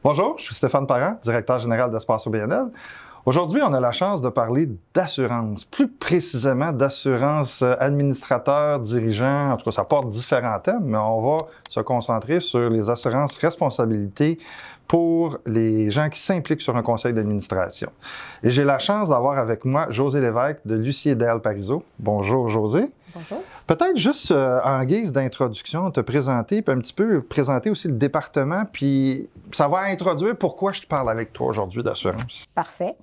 Bonjour, je suis Stéphane Parent, directeur général d'Espace OBNL. Aujourd'hui, on a la chance de parler d'assurance, plus précisément d'assurance administrateur, dirigeant. En tout cas, ça porte différents thèmes, mais on va se concentrer sur les assurances responsabilité pour les gens qui s'impliquent sur un conseil d'administration. Et j'ai la chance d'avoir avec moi José Lévesque de Lucier Del Parizeau. Bonjour José. Bonjour. Peut-être juste en guise d'introduction, te présenter, puis un petit peu présenter aussi le département, puis ça va introduire pourquoi je te parle avec toi aujourd'hui d'assurance. Parfait.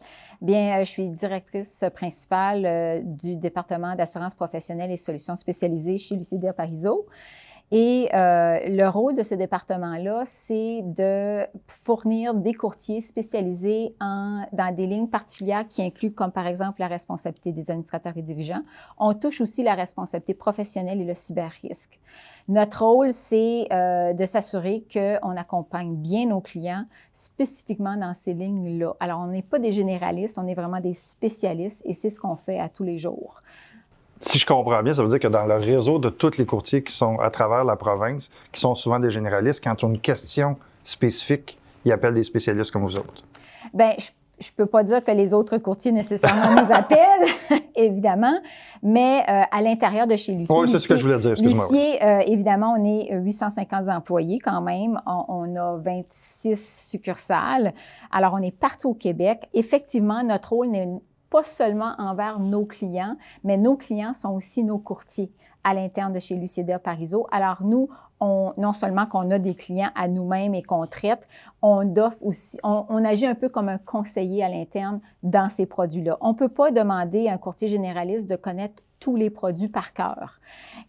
Bien, je suis directrice principale du département d'assurance professionnelle et solutions spécialisées chez Lucier Del Parizeau. Et le rôle de ce département-là, c'est de fournir des courtiers spécialisés dans des lignes particulières qui incluent, comme par exemple la responsabilité des administrateurs et dirigeants. On touche aussi la responsabilité professionnelle et le cyber-risque. Notre rôle, c'est de s'assurer qu'on accompagne bien nos clients spécifiquement dans ces lignes-là. Alors, on n'est pas des généralistes, on est vraiment des spécialistes et c'est ce qu'on fait à tous les jours. Si je comprends bien, ça veut dire que dans le réseau de tous les courtiers qui sont à travers la province, qui sont souvent des généralistes, quand ils ont une question spécifique, ils appellent des spécialistes comme vous autres. Bien, je ne peux pas dire que les autres courtiers nécessairement nous appellent, évidemment, mais à l'intérieur de chez Lucier. Oui, c'est ce que je voulais dire, excuse-moi. Lucier, évidemment, on est 850 employés quand même. On a 26 succursales. Alors, on est partout au Québec. Effectivement, notre rôle n'est pas seulement envers nos clients, mais nos clients sont aussi nos courtiers à l'interne de chez Lucier Del Parizeau. Alors nous, non seulement qu'on a des clients à nous-mêmes et qu'on traite, on agit un peu comme un conseiller à l'interne dans ces produits-là. On ne peut pas demander à un courtier généraliste de connaître tous les produits par cœur.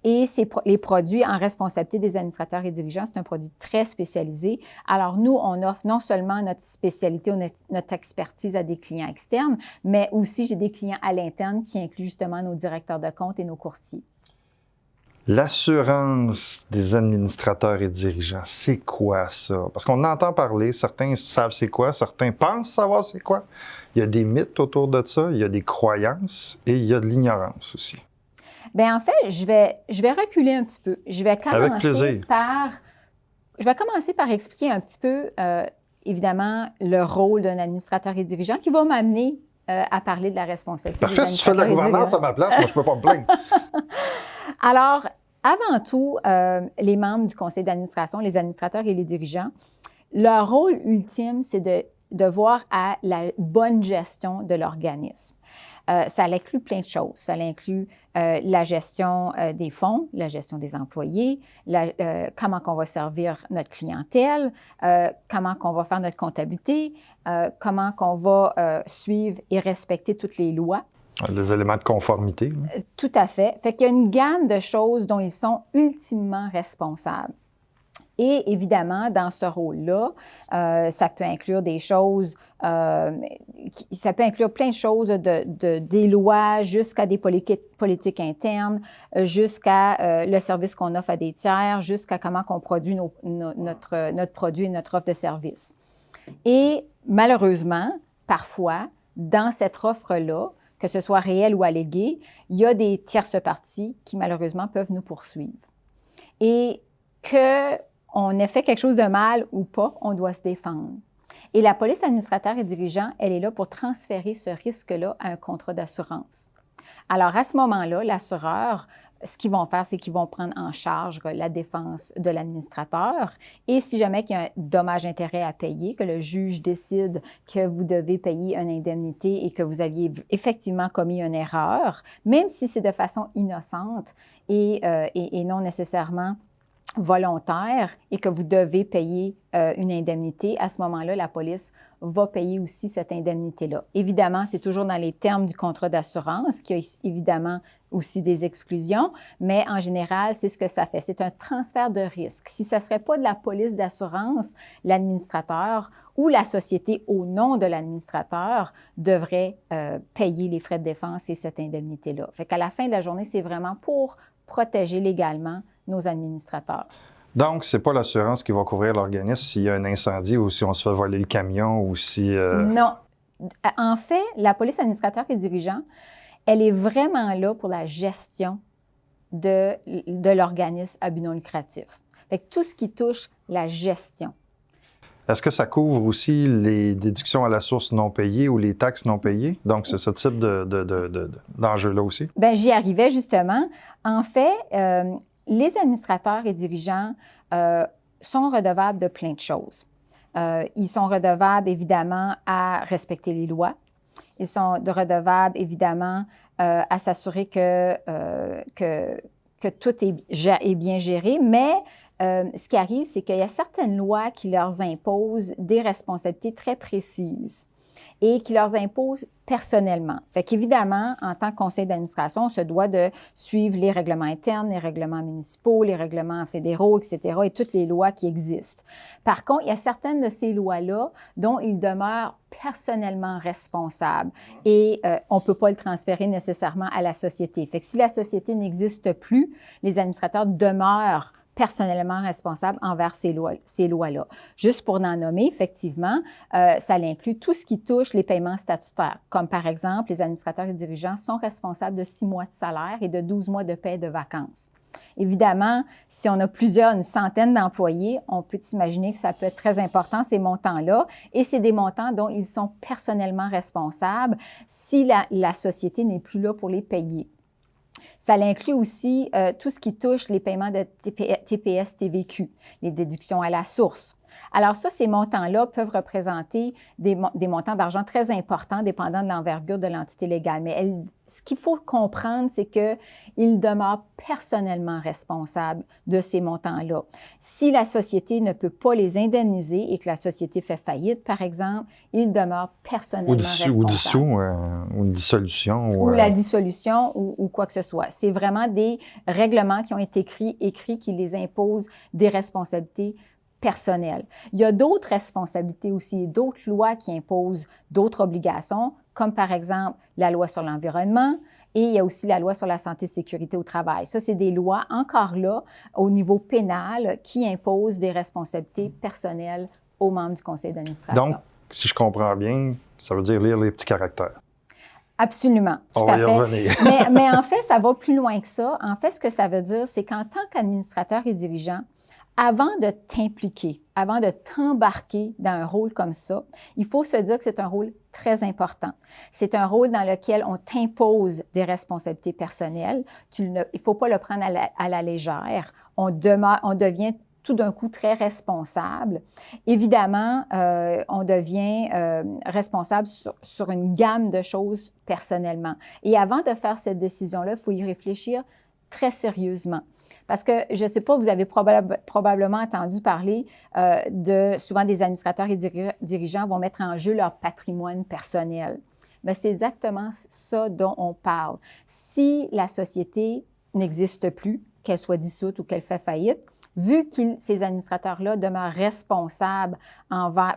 Et les produits en responsabilité des administrateurs et dirigeants, c'est un produit très spécialisé. Alors nous, on offre non seulement notre spécialité ou notre expertise à des clients externes, mais aussi j'ai des clients à l'interne qui incluent justement nos directeurs de compte et nos courtiers. L'assurance des administrateurs et dirigeants, c'est quoi ça? Parce qu'on entend parler, certains savent c'est quoi, certains pensent savoir c'est quoi. Il y a des mythes autour de ça, il y a des croyances et il y a de l'ignorance aussi. Bien, en fait, je vais reculer un petit peu. Je vais commencer par expliquer un petit peu, évidemment, le rôle d'un administrateur et dirigeant qui va m'amener à parler de la responsabilité des administrateurs. Parfait, si tu fais de la gouvernance à ma place, moi, je ne peux pas me plaindre. Alors, avant tout, les membres du conseil d'administration, les administrateurs et les dirigeants, leur rôle ultime, c'est de voir à la bonne gestion de l'organisme. Ça inclut plein de choses. Ça inclut la gestion des fonds, la gestion des employés, comment on va servir notre clientèle, comment on va faire notre comptabilité, comment on va suivre et respecter toutes les lois. Les éléments de conformité. Tout à fait. Fait qu'il y a une gamme de choses dont ils sont ultimement responsables. Et évidemment, dans ce rôle-là, ça peut inclure des choses, ça peut inclure plein de choses, des lois jusqu'à des politiques internes, jusqu'à le service qu'on offre à des tiers, jusqu'à comment on produit notre produit et notre offre de service. Et malheureusement, parfois, dans cette offre-là, que ce soit réel ou allégué, il y a des tierces parties qui, malheureusement, peuvent nous poursuivre. Et qu'on ait fait quelque chose de mal ou pas, on doit se défendre. Et la police administrateur et dirigeant, elle est là pour transférer ce risque-là à un contrat d'assurance. Alors, à ce moment-là, l'assureur, ce qu'ils vont faire, c'est qu'ils vont prendre en charge la défense de l'administrateur. Et si jamais il y a un dommage-intérêt à payer, que le juge décide que vous devez payer une indemnité et que vous aviez effectivement commis une erreur, même si c'est de façon innocente et non nécessairement volontaire et que vous devez payer une indemnité, à ce moment-là, la police va payer aussi cette indemnité-là. Évidemment, c'est toujours dans les termes du contrat d'assurance, qui a évidemment aussi des exclusions, mais en général, c'est ce que ça fait. C'est un transfert de risque. Si ça ne serait pas de la police d'assurance, l'administrateur ou la société au nom de l'administrateur devrait payer les frais de défense et cette indemnité-là. Fait qu'à la fin de la journée, c'est vraiment pour protéger légalement nos administrateurs. Donc, ce n'est pas l'assurance qui va couvrir l'organisme s'il y a un incendie ou si on se fait voler le camion ou si... Non. En fait, la police administrateur et dirigeant, elle est vraiment là pour la gestion de l'organisme à but non lucratif. Fait que tout ce qui touche la gestion. Est-ce que ça couvre aussi les déductions à la source non payées ou les taxes non payées? Donc, c'est ce type d'enjeu-là aussi? Bien, j'y arrivais justement. En fait, les administrateurs et dirigeants sont redevables de plein de choses. Ils sont redevables, évidemment, à respecter les lois. Ils sont redevables, évidemment, à s'assurer que tout est bien géré, mais ce qui arrive, c'est qu'il y a certaines lois qui leur imposent des responsabilités très précises et qui leur imposent personnellement. Fait qu'évidemment, en tant que conseil d'administration, on se doit de suivre les règlements internes, les règlements municipaux, les règlements fédéraux, etc., et toutes les lois qui existent. Par contre, il y a certaines de ces lois-là dont ils demeurent personnellement responsables et on ne peut pas le transférer nécessairement à la société. Fait que si la société n'existe plus, les administrateurs demeurent personnellement responsable envers ces lois-là. Juste pour en nommer, effectivement, ça inclut tout ce qui touche les paiements statutaires, comme par exemple, les administrateurs et dirigeants sont responsables de 6 mois de salaire et de 12 mois de paie de vacances. Évidemment, si on a une centaine d'employés, on peut imaginer que ça peut être très important, ces montants-là, et c'est des montants dont ils sont personnellement responsables si la société n'est plus là pour les payer. Ça inclut aussi tout ce qui touche les paiements de TPS, TVQ, les déductions à la source. Alors ça, ces montants-là peuvent représenter des montants d'argent très importants dépendant de l'envergure de l'entité légale. Mais ce qu'il faut comprendre, c'est qu'ils demeurent personnellement responsables de ces montants-là. Si la société ne peut pas les indemniser et que la société fait faillite, par exemple, ils demeurent personnellement responsables. Ou une dissolution. Ou la dissolution ou quoi que ce soit. C'est vraiment des règlements qui ont été écrits qui les imposent des responsabilités personnelles. Il y a d'autres responsabilités aussi, d'autres lois qui imposent d'autres obligations, comme par exemple la loi sur l'environnement et il y a aussi la loi sur la santé et sécurité au travail. Ça, c'est des lois, encore là, au niveau pénal, qui imposent des responsabilités personnelles aux membres du conseil d'administration. Donc, si je comprends bien, ça veut dire lire les petits caractères. Absolument, tout à fait. Mais en fait, ça va plus loin que ça. En fait, ce que ça veut dire, c'est qu'en tant qu'administrateur et dirigeant, avant de t'impliquer, avant de t'embarquer dans un rôle comme ça, il faut se dire que c'est un rôle très important. C'est un rôle dans lequel on t'impose des responsabilités personnelles. Il ne faut pas le prendre à la légère. On devient tout d'un coup très responsable. Évidemment, on devient responsable sur une gamme de choses personnellement. Et avant de faire cette décision-là, il faut y réfléchir très sérieusement. Parce que, je ne sais pas, vous avez probablement entendu parler souvent des administrateurs et dirigeants vont mettre en jeu leur patrimoine personnel. Mais c'est exactement ça dont on parle. Si la société n'existe plus, qu'elle soit dissoute ou qu'elle fait faillite, vu que ces administrateurs-là demeurent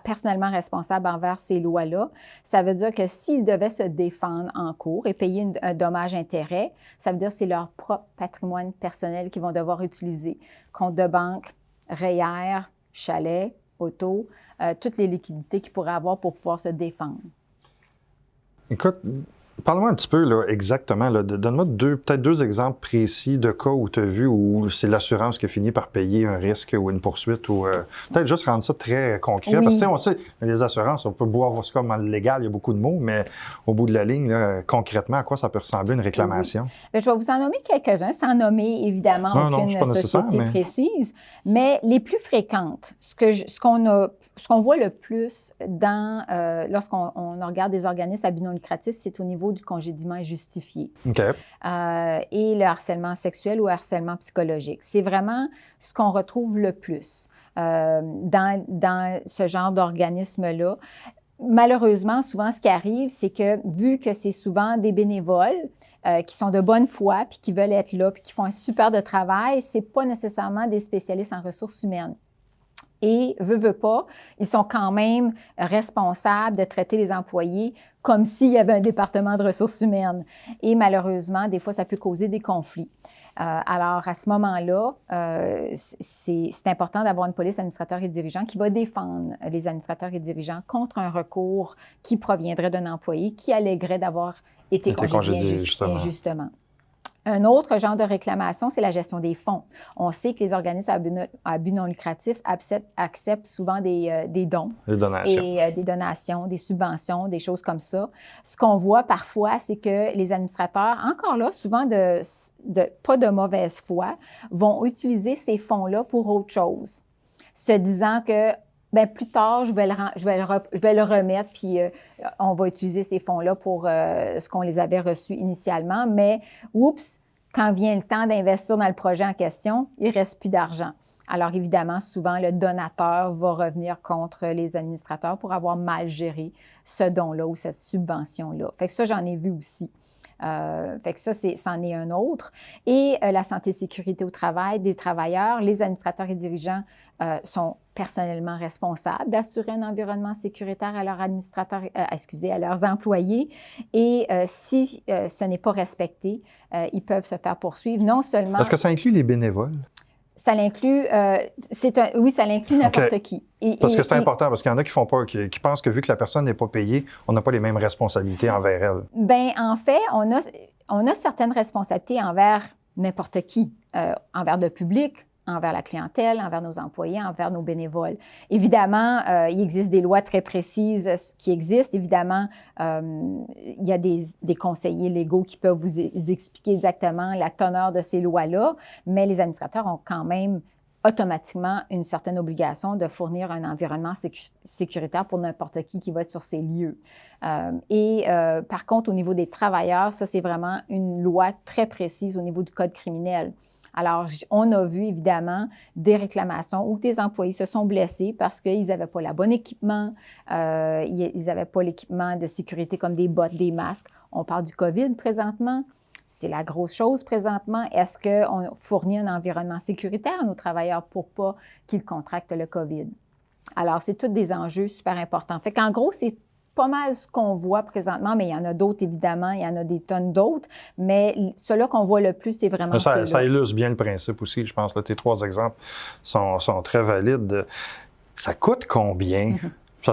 personnellement responsables envers ces lois-là, ça veut dire que s'ils devaient se défendre en cours et payer un dommage-intérêt, ça veut dire que c'est leur propre patrimoine personnel qu'ils vont devoir utiliser. Compte de banque, REER, chalet, auto, toutes les liquidités qu'ils pourraient avoir pour pouvoir se défendre. Écoute, parle-moi un petit peu là, exactement. Donne-moi peut-être deux exemples précis de cas où tu as vu où c'est l'assurance qui a fini par payer un risque ou une poursuite ou peut-être juste rendre ça très concret. Oui. Parce que on sait, les assurances, on peut voir ça comme légal, il y a beaucoup de mots, mais au bout de la ligne, là, concrètement, à quoi ça peut ressembler une réclamation? Bien, je vais vous en nommer quelques-uns, sans nommer évidemment aucune société précise, mais les plus fréquentes, ce qu'on voit le plus lorsqu'on regarde des organismes à but non lucratif, c'est au niveau du congédiement injustifié Okay. Et le harcèlement sexuel ou harcèlement psychologique. C'est vraiment ce qu'on retrouve le plus dans ce genre d'organisme-là. Malheureusement, souvent, ce qui arrive, c'est que vu que c'est souvent des bénévoles qui sont de bonne foi, puis qui veulent être là, puis qui font un super de travail, c'est pas nécessairement des spécialistes en ressources humaines. Et, veut pas, ils sont quand même responsables de traiter les employés comme s'il y avait un département de ressources humaines. Et malheureusement, des fois, ça peut causer des conflits. Alors, à ce moment-là, c'est important d'avoir une police administrateur et dirigeant qui va défendre les administrateurs et dirigeants contre un recours qui proviendrait d'un employé qui alléguerait d'avoir été congédié injustement. Un autre genre de réclamation, c'est la gestion des fonds. On sait que les organismes à but non lucratif acceptent souvent des dons. Les donations. Et des donations, des subventions, des choses comme ça. Ce qu'on voit parfois, c'est que les administrateurs, encore là, souvent pas de mauvaise foi, vont utiliser ces fonds-là pour autre chose, se disant que bien, plus tard, je vais le remettre, puis on va utiliser ces fonds-là pour ce qu'on les avait reçus initialement. Mais, oups, quand vient le temps d'investir dans le projet en question, il ne reste plus d'argent. Alors, évidemment, souvent, le donateur va revenir contre les administrateurs pour avoir mal géré ce don-là ou cette subvention-là. Fait que ça, j'en ai vu aussi. Fait que ça, c'en est un autre. Et la santé et sécurité au travail des travailleurs, les administrateurs et dirigeants sont personnellement responsables d'assurer un environnement sécuritaire à leurs administrateurs, à leurs employés. Et si ce n'est pas respecté, ils peuvent se faire poursuivre, non seulement... Est-ce que ça inclut les bénévoles? Ça l'inclut, oui, ça l'inclut n'importe qui. Parce que c'est important, parce qu'il y en a qui font pas, qui pensent que vu que la personne n'est pas payée, on n'a pas les mêmes responsabilités envers elle. Bien, en fait, on a certaines responsabilités envers n'importe qui, envers le public, envers la clientèle, envers nos employés, envers nos bénévoles. Évidemment, il existe des lois très précises qui existent. Évidemment, il y a des conseillers légaux qui peuvent vous expliquer exactement la teneur de ces lois-là, mais les administrateurs ont quand même automatiquement une certaine obligation de fournir un environnement sécuritaire pour n'importe qui va être sur ces lieux. Par contre, au niveau des travailleurs, ça, c'est vraiment une loi très précise au niveau du Code criminel. Alors, on a vu évidemment des réclamations où des employés se sont blessés parce qu'ils n'avaient pas le bon équipement, ils n'avaient pas l'équipement de sécurité comme des bottes, des masques. On parle du COVID présentement. C'est la grosse chose présentement. Est-ce qu'on fournit un environnement sécuritaire à nos travailleurs pour pas qu'ils contractent le COVID? Alors, c'est tous des enjeux super importants. Fait qu'en gros, c'est pas mal ce qu'on voit présentement, mais il y en a d'autres, évidemment. Il y en a des tonnes d'autres. Mais ceux-là qu'on voit le plus, c'est vraiment ceux-là. Ça illustre bien le principe aussi, je pense. Là, tes 3 exemples sont très valides. Ça coûte combien?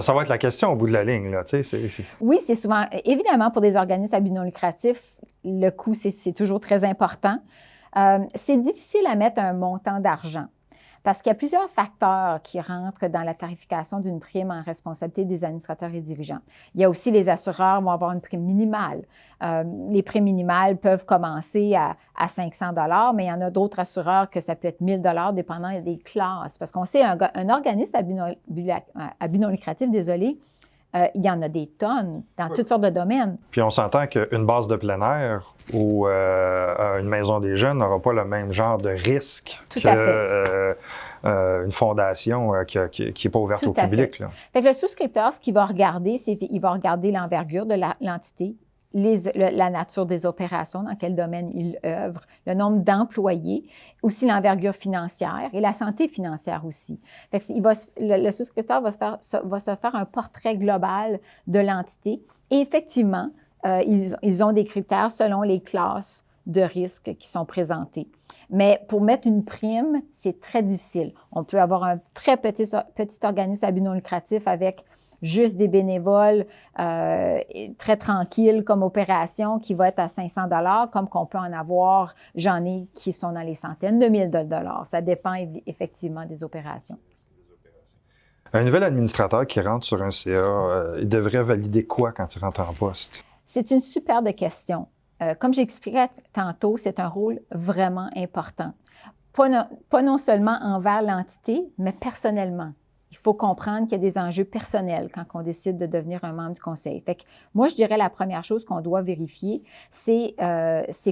Ça va être la question au bout de la ligne, là, tu sais. Oui, c'est souvent... Évidemment, pour des organismes à but non lucratif, le coût, c'est toujours très important. C'est difficile à mettre un montant d'argent parce qu'il y a plusieurs facteurs qui rentrent dans la tarification d'une prime en responsabilité des administrateurs et dirigeants. Il y a aussi les assureurs vont avoir une prime minimale. Les primes minimales peuvent commencer à 500 $, mais il y en a d'autres assureurs que ça peut être 1 000 $ dépendant des classes. Parce qu'on sait, un organisme à but non lucratif, il y en a des tonnes dans toutes sortes de domaines. Puis on s'entend qu'une base de plein air ou une maison des jeunes n'aura pas le même genre de risque qu'une fondation qui n'est pas ouverte au public. Là. Fait que le souscripteur, ce qu'il va regarder, c'est qu'il va regarder l'envergure de l'entité, la nature des opérations, dans quel domaine il œuvre, le nombre d'employés, aussi l'envergure financière et la santé financière aussi. Fait que le souscripteur va se faire un portrait global de l'entité et effectivement, ils ont des critères selon les classes de risque qui sont présentées. Mais pour mettre une prime, c'est très difficile. On peut avoir un très petit organisme à but non lucratif avec juste des bénévoles très tranquilles comme opération qui va être à 500 $, comme qu'on peut en avoir, j'en ai qui sont dans les centaines de milliers de dollars. Ça dépend effectivement des opérations. Un nouvel administrateur qui rentre sur un CA, il devrait valider quoi quand il rentre en poste? C'est une superbe question. Comme j'expliquais tantôt, c'est un rôle vraiment important. Pas non seulement envers l'entité, mais personnellement. Il faut comprendre qu'il y a des enjeux personnels quand on décide de devenir un membre du conseil. Fait que moi, je dirais la première chose qu'on doit vérifier, c'est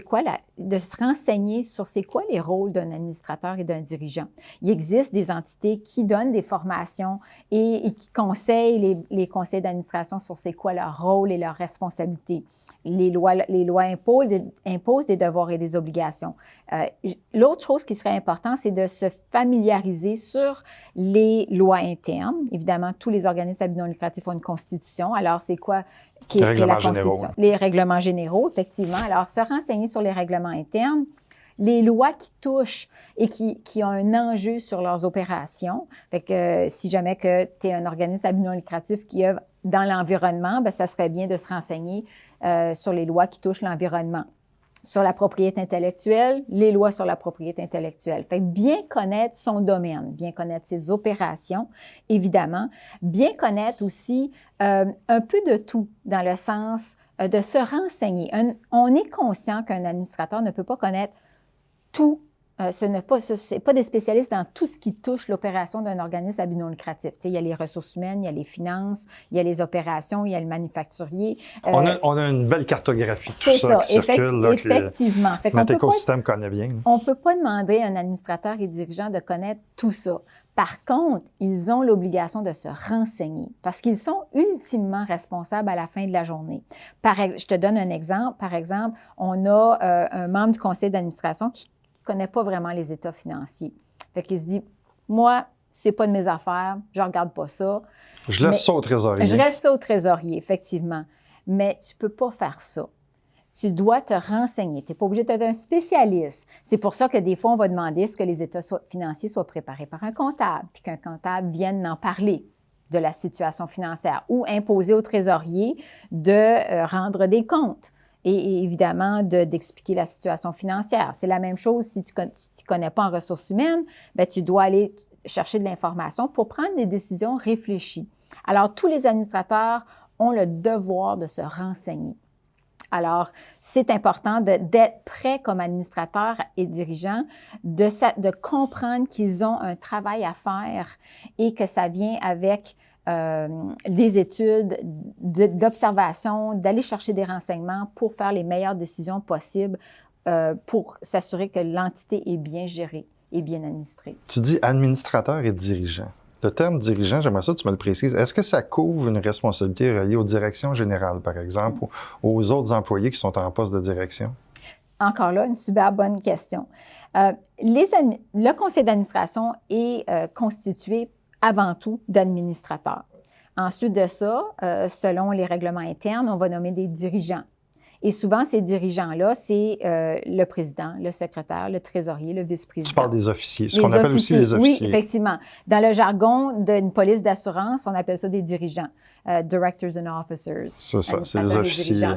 quoi de se renseigner sur c'est quoi les rôles d'un administrateur et d'un dirigeant. Il existe des entités qui donnent des formations et qui conseillent les conseils d'administration sur c'est quoi leur rôle et leurs responsabilités. Les lois imposent des devoirs et des obligations. L'autre chose qui serait importante, c'est de se familiariser sur les lois internes. Évidemment, tous les organismes à but non lucratif ont une constitution. Alors, c'est quoi qui est la constitution? Les règlements généraux, effectivement. Alors, se renseigner sur les règlements internes, les lois qui touchent et qui ont un enjeu sur leurs opérations. Fait que si jamais que tu es un organisme à but non lucratif qui œuvre dans l'environnement, bien, ça serait bien de se renseigner sur les lois qui touchent l'environnement. sur la propriété intellectuelle, les lois sur la propriété intellectuelle. Fait que bien connaître son domaine, bien connaître ses opérations, évidemment, bien connaître aussi un peu de tout dans le sens de se renseigner. On est conscient qu'un administrateur ne peut pas connaître tout. Ce n'est pas des spécialistes dans tout ce qui touche l'opération d'un organisme à but non lucratif. Tu sais, il y a les ressources humaines, il y a les finances, il y a les opérations, il y a le manufacturier. On a une belle cartographie de tout ça qui circule. Là, effectivement. Que notre écosystème connaît bien. On ne peut pas demander à un administrateur et dirigeant de connaître tout ça. Par contre, ils ont l'obligation de se renseigner parce qu'ils sont ultimement responsables à la fin de la journée. Je te donne un exemple. Par exemple, on a un membre du conseil d'administration qui ne connaît pas vraiment les états financiers. Fait qu'il se dit, moi, c'est pas de mes affaires, je regarde pas ça. Je laisse ça au trésorier. Je laisse ça au trésorier, effectivement. Mais tu peux pas faire ça. Tu dois te renseigner. Tu n'es pas obligé d'être un spécialiste. C'est pour ça que des fois, on va demander est-ce que les états financiers soient préparés par un comptable, puis qu'un comptable vienne en parler de la situation financière ou imposer au trésorier de rendre des comptes. Et évidemment, d'expliquer la situation financière. C'est la même chose si tu ne t'y connais pas en ressources humaines, bien, tu dois aller chercher de l'information pour prendre des décisions réfléchies. Alors, tous les administrateurs ont le devoir de se renseigner. Alors, c'est important d'être prêt comme administrateur et dirigeant, de comprendre qu'ils ont un travail à faire et que ça vient avec des études, d'observation, d'aller chercher des renseignements pour faire les meilleures décisions possibles pour s'assurer que l'entité est bien gérée et bien administrée. Tu dis administrateur et dirigeant. Le terme dirigeant, j'aimerais ça que tu me le précises. Est-ce que ça couvre une responsabilité reliée aux directions générales, par exemple, ou aux autres employés qui sont en poste de direction? Encore là, une super bonne question. Le conseil d'administration est constitué avant tout d'administrateurs. Ensuite de ça, selon les règlements internes, on va nommer des dirigeants. Et souvent, ces dirigeants-là, c'est le président, le secrétaire, le trésorier, le vice-président. Tu parles des officiers, ce qu'on appelle aussi les officiers. Oui, effectivement. Dans le jargon d'une police d'assurance, on appelle ça des dirigeants, directors and officers. C'est ça, c'est les officiers.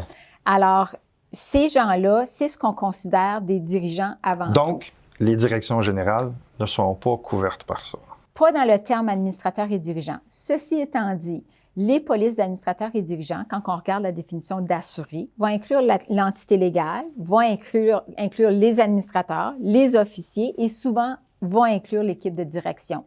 Alors, ces gens-là, c'est ce qu'on considère des dirigeants avant tout. Donc, les directions générales ne sont pas couvertes par ça. Pas dans le terme administrateur et dirigeant. Ceci étant dit, les polices d'administrateurs et dirigeants, quand on regarde la définition d'assuré, vont inclure l'entité légale, vont inclure les administrateurs, les officiers et souvent vont inclure l'équipe de direction.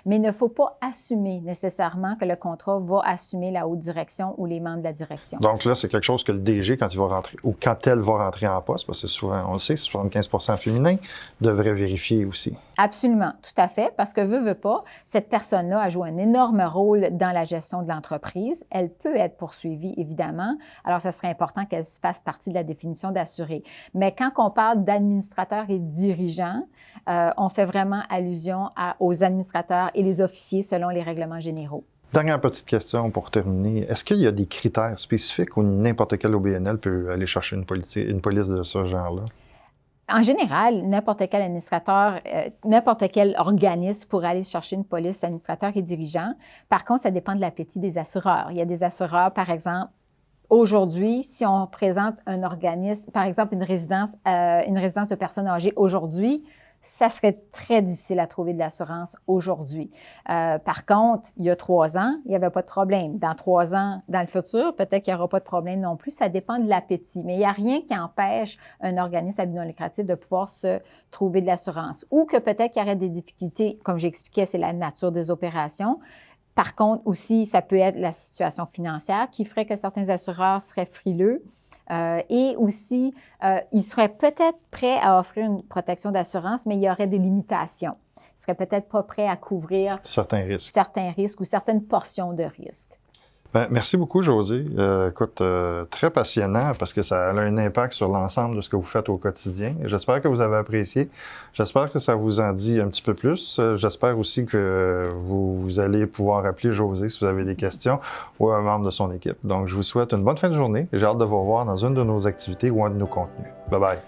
Mais il ne faut pas assumer nécessairement que le contrat va assumer la haute direction ou les membres de la direction. Donc là, c'est quelque chose que le DG, quand il va rentrer, ou quand elle va rentrer en poste, parce que souvent, on le sait, 75% féminin, devrait vérifier aussi. Absolument, tout à fait, parce que veut pas, cette personne-là a joué un énorme rôle dans la gestion de l'entreprise. Elle peut être poursuivie, évidemment. Alors, ça serait important qu'elle fasse partie de la définition d'assuré. Mais quand on parle d'administrateurs et dirigeants, on fait vraiment allusion aux administrateurs et les officiers selon les règlements généraux. Dernière petite question pour terminer. Est-ce qu'il y a des critères spécifiques où n'importe quel OBNL peut aller chercher une police de ce genre-là? En général, n'importe quel administrateur, n'importe quel organisme pourrait aller chercher une police d'administrateurs et dirigeants. Par contre, ça dépend de l'appétit des assureurs. Il y a des assureurs, par exemple, aujourd'hui, si on présente un organisme, par exemple une résidence de personnes âgées aujourd'hui, ça serait très difficile à trouver de l'assurance aujourd'hui. Par contre, il y a 3 ans, il n'y avait pas de problème. Dans 3 ans, dans le futur, peut-être qu'il n'y aura pas de problème non plus. Ça dépend de l'appétit. Mais il n'y a rien qui empêche un organisme à but non lucratif de pouvoir se trouver de l'assurance. Ou que peut-être qu'il y aurait des difficultés, comme j'expliquais, c'est la nature des opérations. Par contre, aussi, ça peut être la situation financière qui ferait que certains assureurs seraient frileux. Et aussi, ils seraient peut-être prêts à offrir une protection d'assurance, mais il y aurait des limitations. Ils ne seraient peut-être pas prêts à couvrir certains risques ou certaines portions de risques. Bien, merci beaucoup, Josée. Écoute, très passionnant parce que ça a un impact sur l'ensemble de ce que vous faites au quotidien. J'espère que vous avez apprécié. J'espère que ça vous en dit un petit peu plus. J'espère aussi que vous allez pouvoir appeler Josée si vous avez des questions ou un membre de son équipe. Donc, je vous souhaite une bonne fin de journée et j'ai hâte de vous revoir dans une de nos activités ou un de nos contenus. Bye bye.